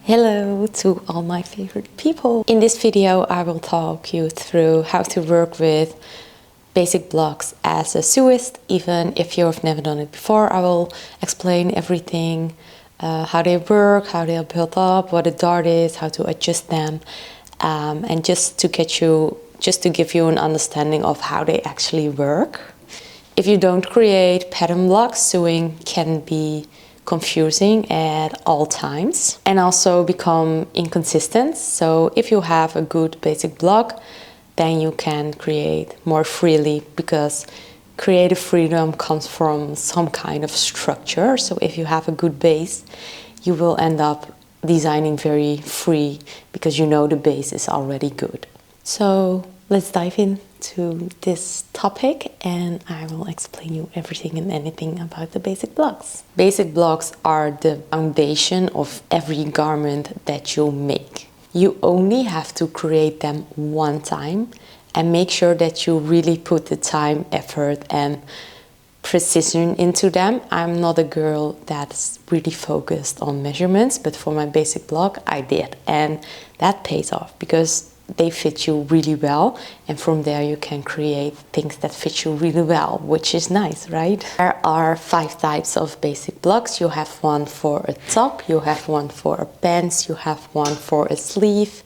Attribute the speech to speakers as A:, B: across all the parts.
A: Hello to all my favorite people. In this video I will talk you through how to work with basic blocks as a hobbyist. Even if you've never done it before, I will explain everything, how they work, how they are built up, what a dart is, how to adjust them, and just to give you an understanding of how they actually work. If you don't create pattern blocks, sewing can be confusing at all times and also become inconsistent. So if you have a good basic block, then you can create more freely, because creative freedom comes from some kind of structure. So if you have a good base, you will end up designing very free because you know the base is already good. So let's dive into this topic and I will explain you everything and anything about the basic blocks. Basic blocks are the foundation of every garment that you make. You only have to create them one time and make sure that you really put the time, effort and precision into them. I'm not a girl that's really focused on measurements, but for my basic block I did, and that pays off because they fit you really well, and from there you can create things that fit you really well, which is nice, right? There are 5 types of basic blocks. You have one for a top, you have one for a pants, you have one for a sleeve,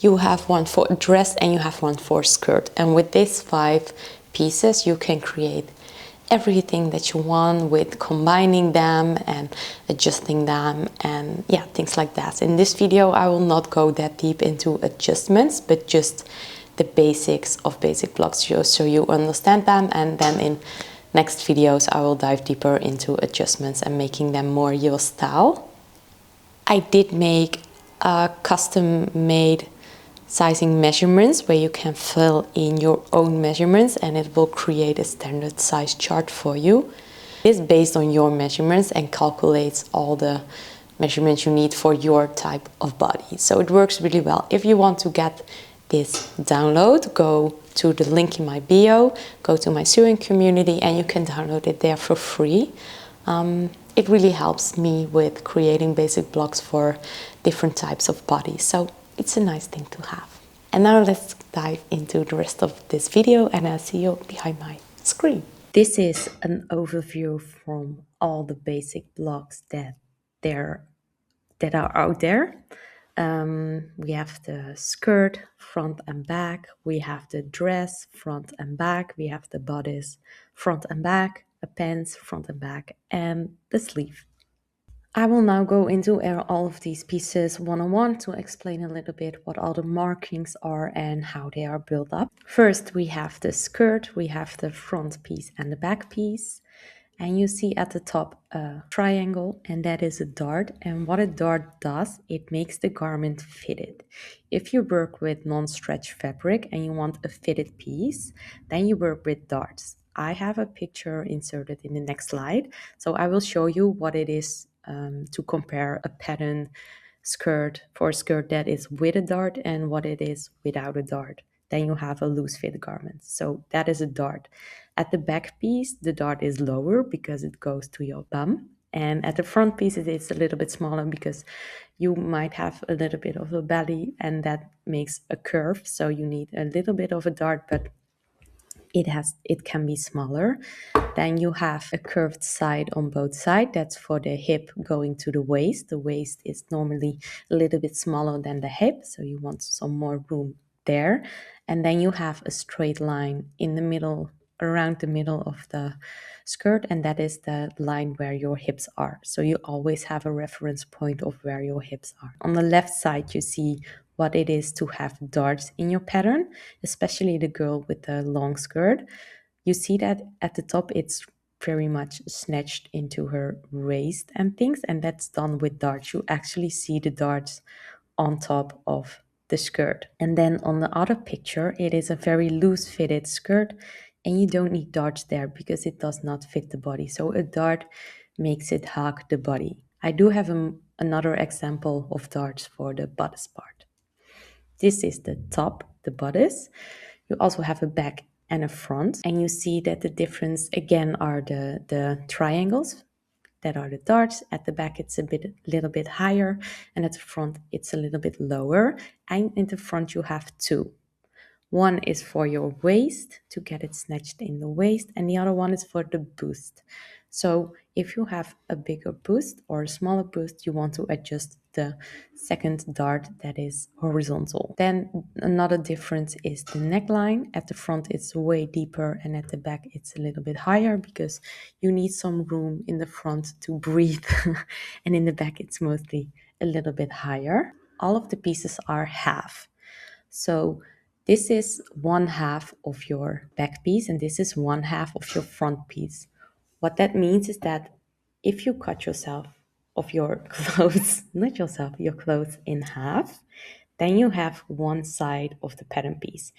A: you have one for a dress, and you have one for a skirt. And with these 5 pieces you can create everything that you want, with combining them and adjusting them and yeah, things like that. In this video I will not go that deep into adjustments, but just the basics of basic blocks so you understand them, and then in next videos I will dive deeper into adjustments and making them more your style. I did make a custom made sizing measurements where you can fill in your own measurements and it will create a standard size chart for you. It's based on your measurements and calculates all the measurements you need for your type of body. So it works really well. If you want to get this download, go to the link in my bio, go to my sewing community and you can download it there for free. It really helps me with creating basic blocks for different types of bodies. So it's a nice thing to have. And now let's dive into the rest of this video and I'll see you behind my screen. This is an overview from all the basic blocks that are out there. We have the skirt, front and back. We have the dress, front and back. We have the bodice, front and back, a pants, front and back, and the sleeve. I will now go into all of these pieces one-on-one to explain a little bit what all the markings are and how they are built up. First, we have the skirt, we have the front piece and the back piece. And you see at the top a triangle, and that is a dart. And what a dart does, it makes the garment fitted. If you work with non-stretch fabric and you want a fitted piece, then you work with darts. I have a picture inserted in the next slide, so I will show you what it is to compare a pattern skirt for a skirt that is with a dart and what it is without a dart. Then you have a loose fit garment. So that is a dart. At the back piece, the dart is lower because it goes to your bum. And at the front piece, it is a little bit smaller because you might have a little bit of a belly and that makes a curve. So you need a little bit of a dart, but it can be smaller. Then you have a curved side on both sides. That's for the hip going to the waist. The waist is normally a little bit smaller than the hip, so you want some more room there. And then you have a straight line in the middle, around the middle of the skirt, and that is the line where your hips are. So you always have a reference point of where your hips are. On the left side, you see what it is to have darts in your pattern, especially the girl with the long skirt. You see that at the top it's very much snatched into her waist and things, and that's done with darts. You actually see the darts on top of the skirt. And then on the other picture, it is a very loose fitted skirt and you don't need darts there because it does not fit the body. So a dart makes it hug the body. I do have another example of darts for the bodice part. This is the top, the bodice. You also have a back and a front, and you see that the difference again are the triangles. that are the darts. At the back, it's a little bit higher, and at the front, it's a little bit lower. And in the front, you have two. One is for your waist, to get it snatched in the waist, and the other one is for the boost. So if you have a bigger boost or a smaller boost, you want to adjust the second dart that is horizontal. Then another difference is the neckline. At the front, it's way deeper, and at the back, it's a little bit higher because you need some room in the front to breathe, and in the back, it's mostly a little bit higher. All of the pieces are half. So this is one half of your back piece, and this is one half of your front piece. What that means is that if you cut yourself of your clothes, not yourself, your clothes in half, then you have one side of the pattern piece.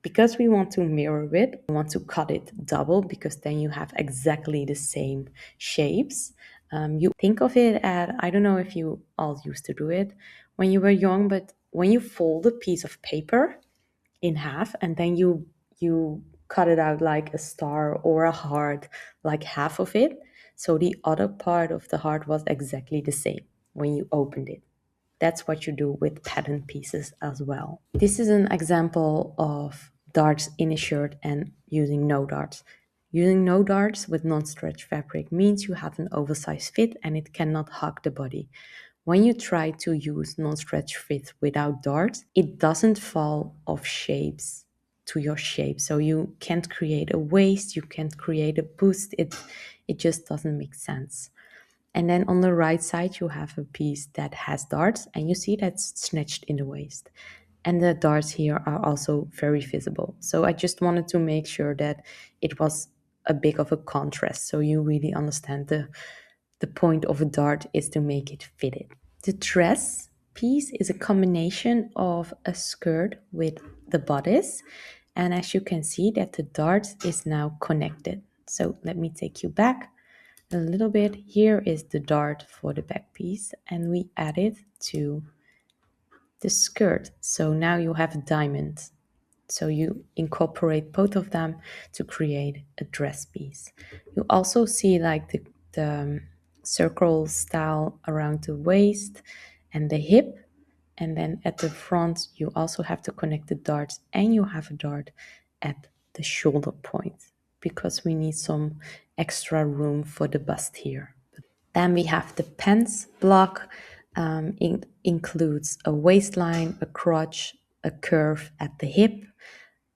A: Because we want to mirror it, we want to cut it double because then you have exactly the same shapes. You think of it as, I don't know if you all used to do it when you were young, but when you fold a piece of paper in half and then you cut it out like a star or a heart, like half of it, so the other part of the heart was exactly the same when you opened it. That's what you do with pattern pieces as well. This is an example of darts in a shirt and using no darts. Using no darts with non-stretch fabric means you have an oversized fit and it cannot hug the body. When you try to use non-stretch fit without darts, it doesn't fall off shapes to your shape. So you can't create a waist, you can't create a boost. It just doesn't make sense. And then on the right side, you have a piece that has darts, and you see that's snatched in the waist. And the darts here are also very visible. So I just wanted to make sure that it was a bit of a contrast, so you really understand the point of a dart is to make it fitted. The dress piece is a combination of a skirt with the bodice. And as you can see that the dart is now connected. So let me take you back a little bit. Here is the dart for the back piece and we add it to the skirt. So now you have a diamond. So you incorporate both of them to create a dress piece. You also see like the circle style around the waist and the hip. And then at the front, you also have to connect the darts and you have a dart at the shoulder point because we need some extra room for the bust here. Then we have the pants block. It includes a waistline, a crotch, a curve at the hip,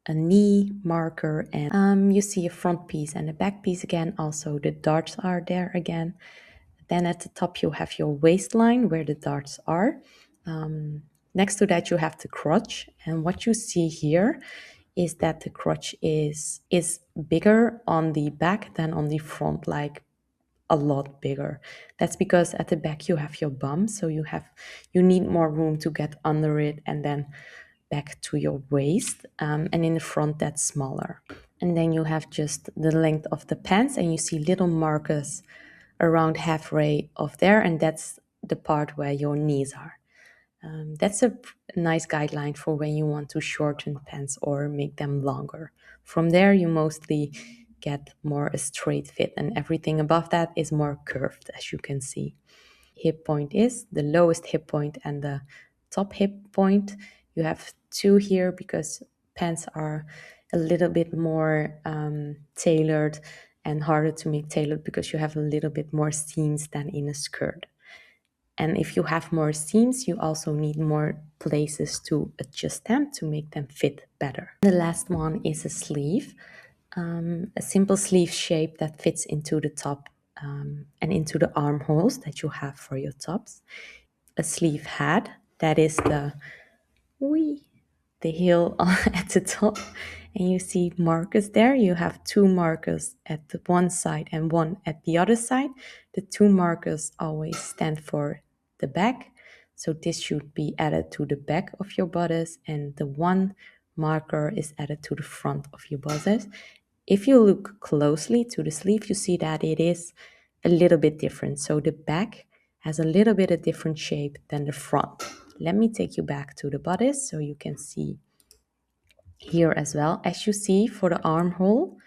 A: a knee marker, and you see a front piece and a back piece again. Also, the darts are there again. Then at the top, you have your waistline where the darts are. Next to that, you have the crotch. And what you see here is that the crotch is bigger on the back than on the front, like a lot bigger. That's because at the back you have your bum, so you need more room to get under it and then back to your waist, and in the front that's smaller. And then you have just the length of the pants and you see little markers around halfway of there, and that's the part where your knees are. That's a nice guideline for when you want to shorten pants or make them longer. From there, you mostly get more a straight fit, and everything above that is more curved, as you can see. Hip point is the lowest hip point and the top hip point. You have two here because pants are a little bit more tailored and harder to make tailored because you have a little bit more seams than in a skirt. And if you have more seams, you also need more places to adjust them to make them fit better. The last one is a sleeve, a simple sleeve shape that fits into the top and into the armholes that you have for your tops. A sleeve hat, that is the heel at the top, and you see markers there. You have two markers at the one side and one at the other side. The two markers always stand for the back, so this should be added to the back of your bodice, and the one marker is added to the front of your bodice. If you look closely to the sleeve, you see that it is a little bit different. So the back has a little bit of different shape than the front. Let me take you back to the bodice so you can see here as well. As you see for the armhole,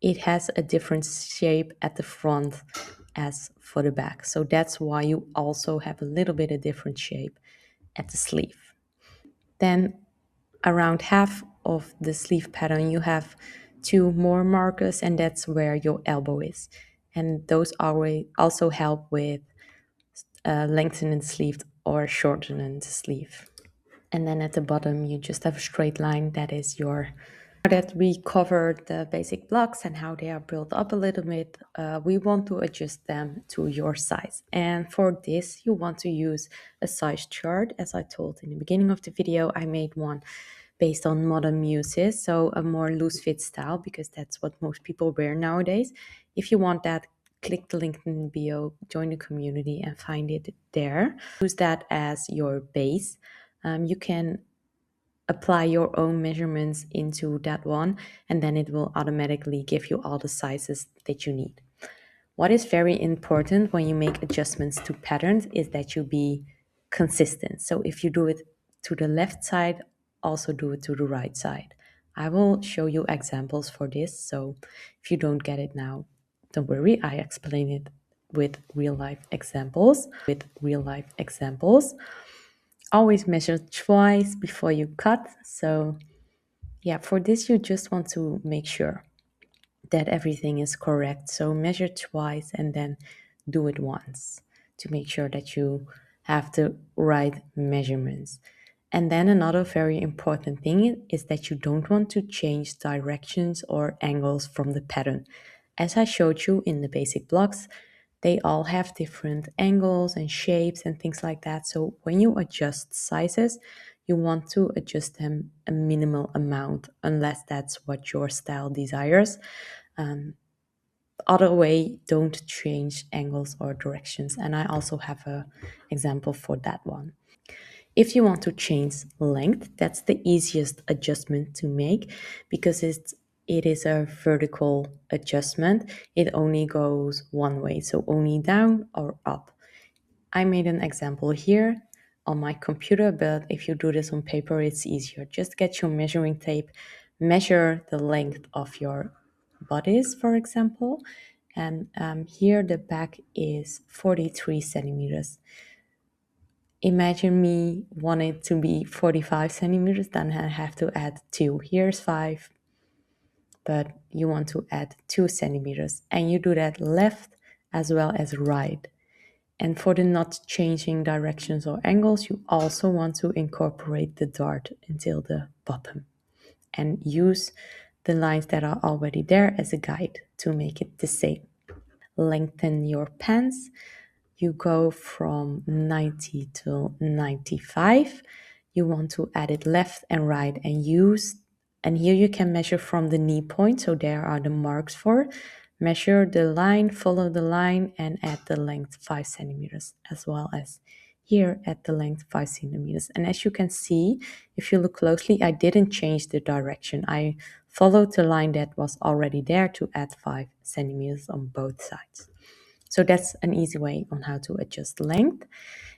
A: it has a different shape at the front as for the back. So that's why you also have a little bit of different shape at the sleeve. Then around half of the sleeve pattern, you have two more markers, and that's where your elbow is. And those always also help with lengthening the sleeve or shortening the sleeve. And then at the bottom, you just have a straight line that is your. Now that we covered the basic blocks and how they are built up a little bit, we want to adjust them to your size. And for this, you want to use a size chart. As I told in the beginning of the video, I made one based on modern muses, so a more loose fit style, because that's what most people wear nowadays. If you want that, click the link in the bio, join the community and find it there. Use that as your base. You can apply your own measurements into that one, and then it will automatically give you all the sizes that you need. What is very important when you make adjustments to patterns is that you be consistent. So if you do it to the left side, also do it to the right side. I will show you examples for this. So if you don't get it now, don't worry, I explain it with real life examples. Always measure twice before you cut. So yeah, for this you just want to make sure that everything is correct. So measure twice and then do it once to make sure that you have the right measurements. And then another very important thing is that you don't want to change directions or angles from the pattern. As I showed you in the basic blocks, they all have different angles and shapes and things like that. So when you adjust sizes, you want to adjust them a minimal amount, unless that's what your style desires. Other way, don't change angles or directions. And I also have an example for that one. If you want to change length, that's the easiest adjustment to make, because it is a vertical adjustment. It only goes one way, so only down or up. I made an example here on my computer, but if you do this on paper, it's easier. Just get your measuring tape, measure the length of your bodice, for example. And here the back is 43 centimeters. Imagine me wanting to be 45 centimeters, then I have to add 2. Here's 5, but you want to add 2 centimeters. And you do that left as well as right. And for the not changing directions or angles, you also want to incorporate the dart until the bottom and use the lines that are already there as a guide to make it the same. Lengthen your pants. You go from 90 to 95. You want to add it left and right and here you can measure from the knee point. So there are the marks for. Measure the line, follow the line, and add the length 5 centimeters, as well as here at the length 5 centimeters. And as you can see, if you look closely, I didn't change the direction. I followed the line that was already there to add 5 centimeters on both sides. So that's an easy way on how to adjust length.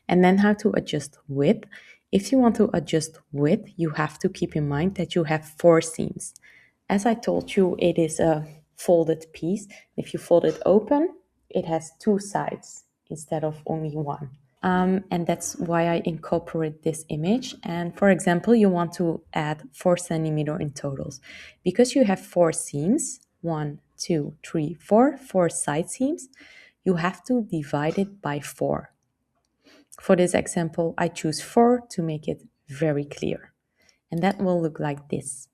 A: And then how to adjust width. If you want to adjust width, you have to keep in mind that you have 4 seams. As I told you, it is a folded piece. If you fold it open, it has 2 sides instead of only one. And that's why I incorporate this image. And for example, you want to add 4 centimeter in totals. Because you have 4 seams, 1, 2, 3, 4 side seams, you have to divide it by 4. For this example, I choose 4 to make it very clear. And that will look like this.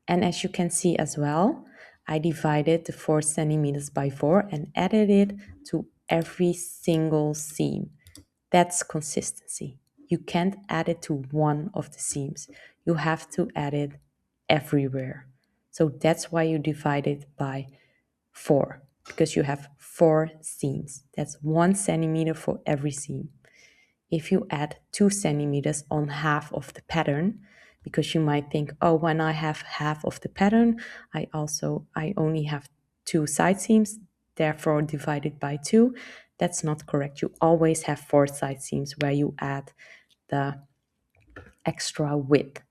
A: And as you can see as well, I divided the 4 centimeters by 4 and added it to every single seam. That's consistency. You can't add it to one of the seams. You have to add it everywhere. So that's why you divide it by 4, because you have 4 seams. That's 1 centimeter for every seam. If you add 2 centimeters on half of the pattern, because you might think, oh, when I have half of the pattern, I only have 2 side seams, therefore divided by 2. That's not correct. You always have 4 side seams where you add the extra width.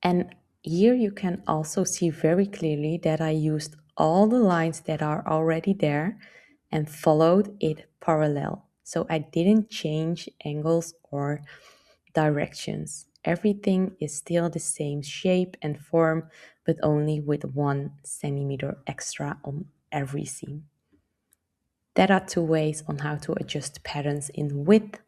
A: And here you can also see very clearly that I used all the lines that are already there and followed it parallel. So I didn't change angles or directions. Everything is still the same shape and form, but only with 1 centimeter extra on every seam. There are two ways on how to adjust patterns in width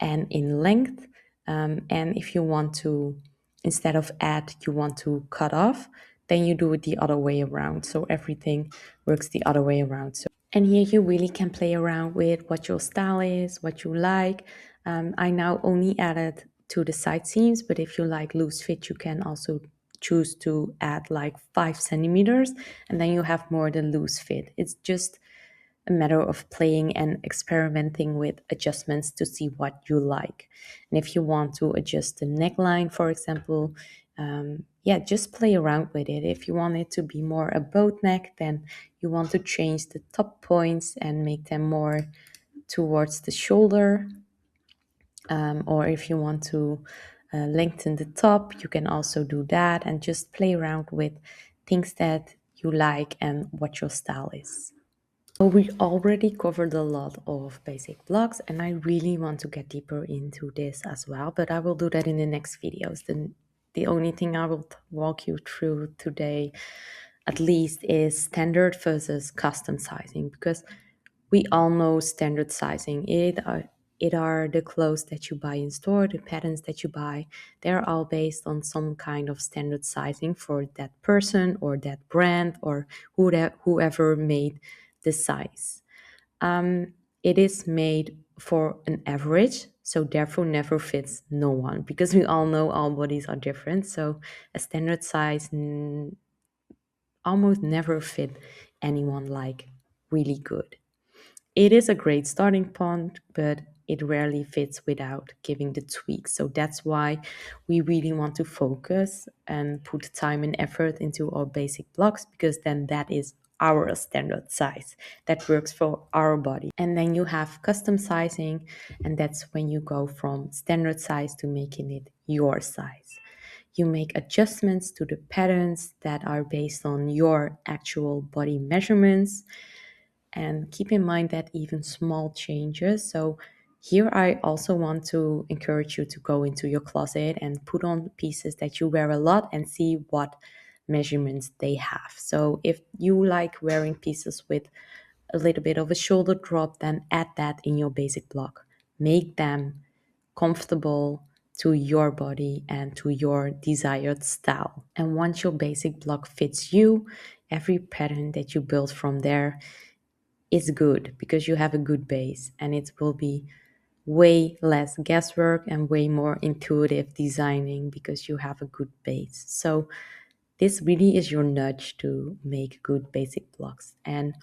A: and in length. And if you want to, instead of add, you want to cut off, then you do it the other way around. So everything works the other way around. And here you really can play around with what your style is, what you like. I now only added to the side seams, but if you like loose fit, you can also choose to add like 5 centimeters, and then you have more the loose fit. It's just a matter of playing and experimenting with adjustments to see what you like. And if you want to adjust the neckline, for example, yeah, just play around with it. If you want it to be more a boat neck, then you want to change the top points and make them more towards the shoulder. Or if you want to lengthen the top, you can also do that, and just play around with things that you like and what your style is. So we already covered a lot of basic blocks, and I really want to get deeper into this as well, but I will do that in the next videos. The only thing I will walk you through today, at least, is standard versus custom sizing, because we all know standard sizing. It are the clothes that you buy in store, the patterns that you buy. They're all based on some kind of standard sizing for that person or that brand or whoever made the size. It is made for an average, so therefore never fits no one, because we all know all bodies are different. So a standard size almost never fit anyone like really good. It is a great starting point, but it rarely fits without giving the tweaks. So that's why we really want to focus and put time and effort into our basic blocks, because then that is our standard size that works for our body. And then you have custom sizing, and that's when you go from standard size to making it your size. You make adjustments to the patterns that are based on your actual body measurements. And keep in mind that even small changes. So here I also want to encourage you to go into your closet and put on pieces that you wear a lot and see what measurements they have. So if you like wearing pieces with a little bit of a shoulder drop, then add that in your basic block. Make them comfortable to your body and to your desired style. And once your basic block fits you, every pattern that you build from there is good, because you have a good base, and it will be way less guesswork and way more intuitive designing because you have a good base. So this really is your nudge to make good basic blocks. And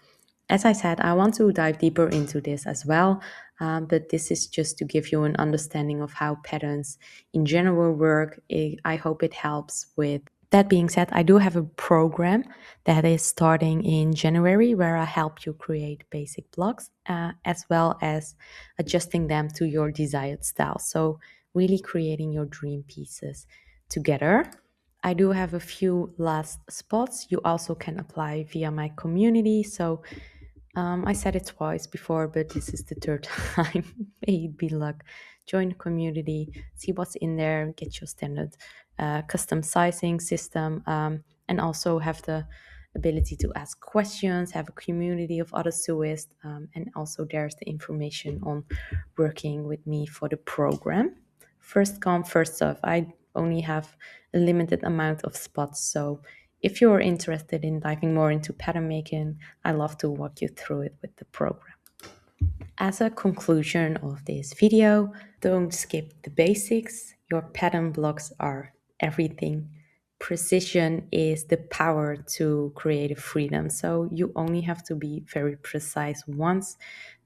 A: as I said, I want to dive deeper into this as well, but this is just to give you an understanding of how patterns in general work. I hope it helps with. That being said, I do have a program that is starting in January where I help you create basic blocks as well as adjusting them to your desired style. So really creating your dream pieces together. I do have a few last spots. You also can apply via my community. So I said it twice before, but this is the third time. May it be luck. Join the community, see what's in there, get your standard custom sizing system, and also have the ability to ask questions, have a community of other sewists, and also there's the information on working with me for the program. First come, first serve. I only have a limited amount of spots, so if you're interested in diving more into pattern making, I love to walk you through it with the program. As a conclusion of this video, don't skip the basics. Your pattern blocks are everything. Precision is the power to creative freedom. So you only have to be very precise once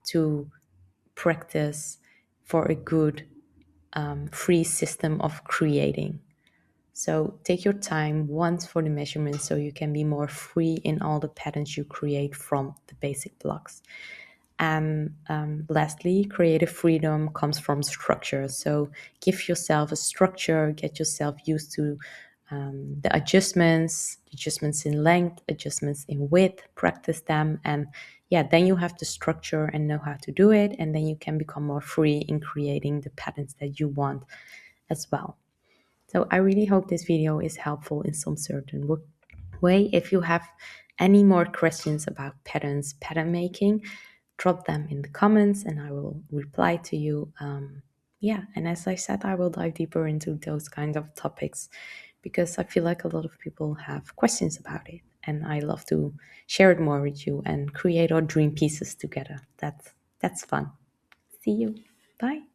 A: to practice for a good free system of creating. So take your time once for the measurements so you can be more free in all the patterns you create from the basic blocks. And lastly, creative freedom comes from structure. So give yourself a structure, get yourself used to the adjustments in length, adjustments in width, practice them, and yeah, then you have the structure and know how to do it, and then you can become more free in creating the patterns that you want as well. So I really hope this video is helpful in some certain way. If you have any more questions about patterns, pattern making, drop them in the comments and I will reply to you. Yeah, and as I said, I will dive deeper into those kinds of topics because I feel like a lot of people have questions about it, and I love to share it more with you and create our dream pieces together. That's fun. See you. Bye.